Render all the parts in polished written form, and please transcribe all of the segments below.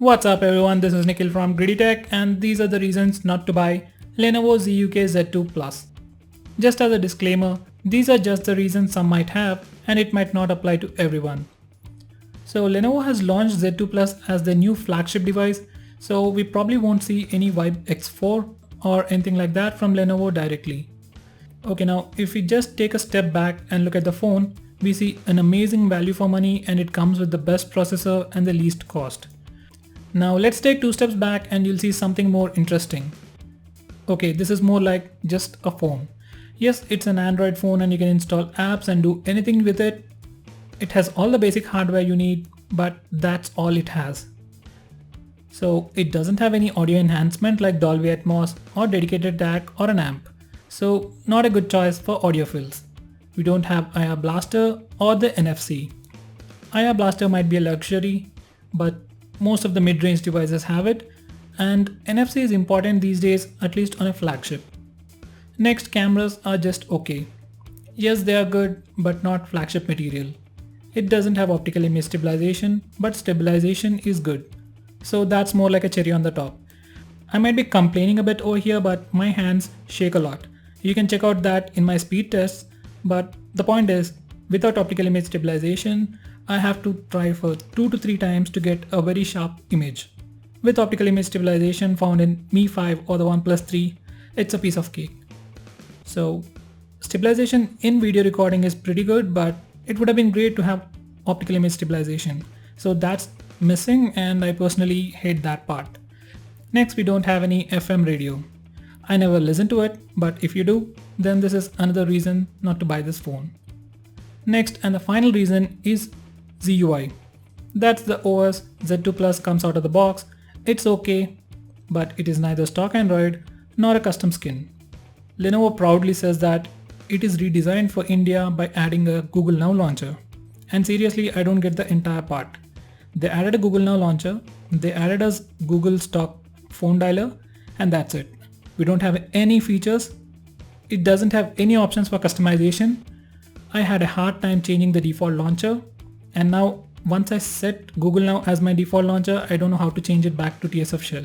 What's up everyone, this is Nikhil from GreedyTech and these are the reasons not to buy Lenovo ZUK Z2 Plus. Just as a disclaimer, these are just the reasons some might have and it might not apply to everyone. So Lenovo has launched Z2 Plus as their new flagship device, so we probably won't see any Vibe X4 or anything like that from Lenovo directly. Okay, now if we just take a step back and look at the phone, we see an amazing value for money and it comes with the best processor and the least cost. Now let's take two steps back and you'll see something more interesting. Okay, this is more like just a phone. Yes, it's an Android phone and you can install apps and do anything with it. It has all the basic hardware you need, but that's all it has. So it doesn't have any audio enhancement like Dolby Atmos or dedicated DAC or an amp. So not a good choice for audiophiles. We don't have IR Blaster or the NFC. IR Blaster might be a luxury, but most of the mid-range devices have it, and NFC is important these days, at least on a flagship. Next, cameras are just okay. Yes, they are good, but not flagship material. It doesn't have optical image stabilization, but stabilization is good. So that's more like a cherry on the top. I might be complaining a bit over here, but my hands shake a lot. You can check out that in my speed tests, but the point is, without optical image stabilization, I have to try for 2 to 3 times to get a very sharp image. With optical image stabilization found in Mi 5 or the OnePlus 3, it's a piece of cake. So stabilization in video recording is pretty good, but it would have been great to have optical image stabilization. So that's missing and I personally hate that part. Next, we don't have any FM radio. I never listen to it, but if you do, then this is another reason not to buy this phone. Next and the final reason is ZUI. That's the OS Z2 Plus comes out of the box. It's okay, but it is neither stock Android nor a custom skin. Lenovo proudly says that it is redesigned for India by adding a Google Now launcher. And seriously, I don't get the entire part. They added a Google Now launcher, they added us Google stock phone dialer, and that's it. We don't have any features. It doesn't have any options for customization. I had a hard time changing the default launcher, and now once I set Google Now as my default launcher, I don't know how to change it back to TSF shell.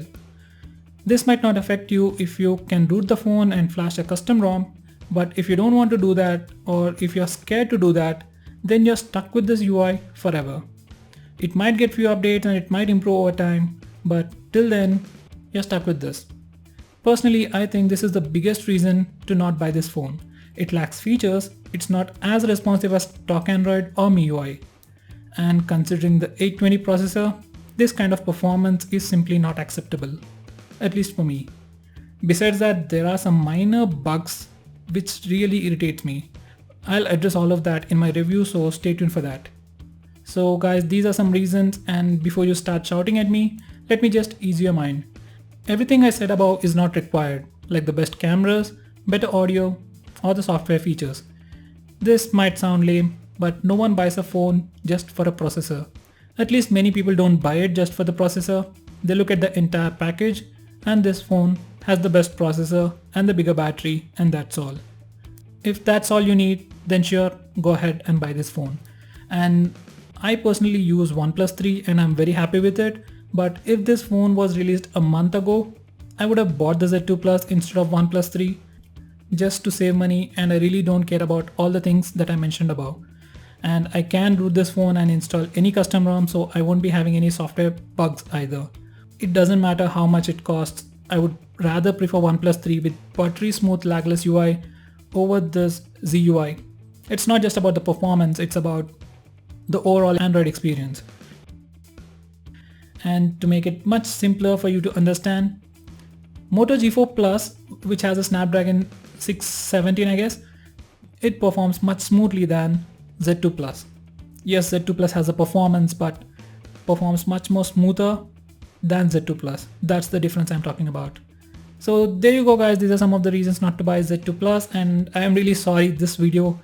This might not affect you if you can root the phone and flash a custom ROM, but if you don't want to do that, or if you're scared to do that, then you're stuck with this UI forever. It might get few updates and it might improve over time, but till then, you're stuck with this. Personally, I think this is the biggest reason to not buy this phone. It lacks features, it's not as responsive as stock Android or MIUI. And considering the 820 processor, this kind of performance is simply not acceptable, at least for me. Besides that, there are some minor bugs which really irritates me. I'll address all of that in my review, so stay tuned for that. So guys, these are some reasons, and before you start shouting at me, let me just ease your mind. Everything I said above is not required, like the best cameras, better audio, or the software features. This might sound lame, but no one buys a phone just for a processor. At least many people don't buy it just for the processor. They look at the entire package, and this phone has the best processor and the bigger battery, and that's all. If that's all you need, then sure, go ahead and buy this phone. And I personally use OnePlus 3 and I'm very happy with it. But if this phone was released a month ago, I would have bought the Z2 Plus instead of OnePlus 3 just to save money, and I really don't care about all the things that I mentioned above. And I can root this phone and install any custom ROM, so I won't be having any software bugs either. It doesn't matter how much it costs. I would rather prefer OnePlus 3 with buttery smooth lagless UI over this ZUI. It's not just about the performance, it's about the overall Android experience. And to make it much simpler for you to understand, Moto G4 Plus, which has a Snapdragon 617 I guess, it performs much smoothly than Z2 Plus. Yes, Z2 Plus has a performance, but performs much more smoother than Z2 Plus. That's the difference I'm talking about. So there you go guys, these are some of the reasons not to buy Z2 Plus, and I am really sorry this video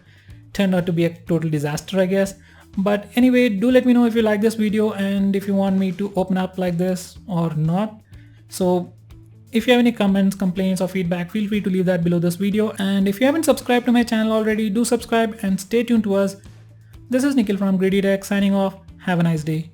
turned out to be a total disaster I guess. But anyway, do let me know if you like this video and if you want me to open up like this or not. So if you have any comments, complaints or feedback, feel free to leave that below this video. And if you haven't subscribed to my channel already, do subscribe and stay tuned to us. This is Nikhil from GreedyTech signing off. Have a nice day.